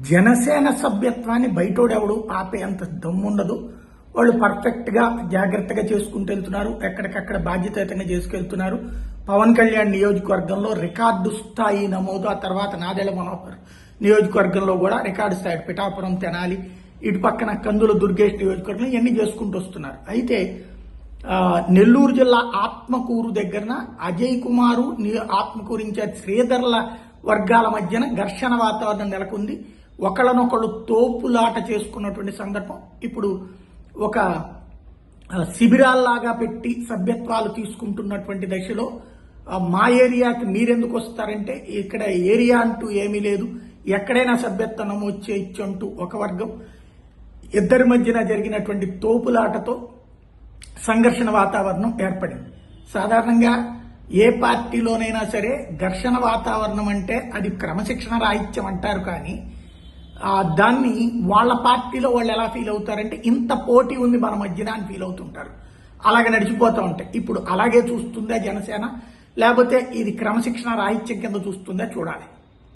జనసేన సభ్యత్వాన్ని బయటోడెవడు ఆపేంత దమ్ముండదు. వాళ్ళు పర్ఫెక్ట్గా జాగ్రత్తగా చేసుకుంటూ వెళ్తున్నారు. ఎక్కడికక్కడ బాధ్యతాయుతంగా చేసుకెళ్తున్నారు. పవన్ కళ్యాణ్ నియోజకవర్గంలో రికార్డు స్థాయి నమోదు, ఆ తర్వాత నాదెళ్ల మనోహర్ నియోజకవర్గంలో కూడా రికార్డు స్థాయి, పిఠాపురం, తెనాలి, ఇటు పక్కన కందుల దుర్గేష్ నియోజకవర్గం ఇవన్నీ చేసుకుంటూ వస్తున్నారు. అయితే నెల్లూరు జిల్లా ఆత్మకూరు దగ్గరన అజయ్ కుమారు, ఆత్మకూరు ఇన్ఛార్జ్ శ్రీధర్ల వర్గాల మధ్యన ఘర్షణ వాతావరణం నెలకొంది. ఒకళ్ళనొకళ్ళు తోపులాట చేసుకున్నటువంటి సందర్భం ఇప్పుడు ఒక శిబిరాల్లాగా పెట్టి సభ్యత్వాలు తీసుకుంటున్నటువంటి దశలో మా ఏరియాకి మీరెందుకు వస్తారంటే ఇక్కడ ఏరియా అంటూ ఏమీ లేదు, ఎక్కడైనా సభ్యత్వం నమోదు చేయొచ్చు అంటూ ఒక వర్గం, ఇద్దరి మధ్యన జరిగినటువంటి తోపులాటతో సంఘర్షణ వాతావరణం ఏర్పడింది. సాధారణంగా ఏ పార్టీలోనైనా సరే ఘర్షణ వాతావరణం అంటే అది క్రమశిక్షణ రాహిత్యం అంటారు. కానీ దాన్ని వాళ్ళ పార్టీలో వాళ్ళు ఎలా ఫీల్ అవుతారంటే ఇంత పోటీ ఉంది మన మధ్యన అని ఫీల్ అవుతుంటారు. అలాగే నడిచిపోతూ ఉంటాయి. ఇప్పుడు అలాగే చూస్తుందా జనసేన, లేకపోతే ఇది క్రమశిక్షణ రాహిత్యం కింద చూస్తుందా చూడాలి.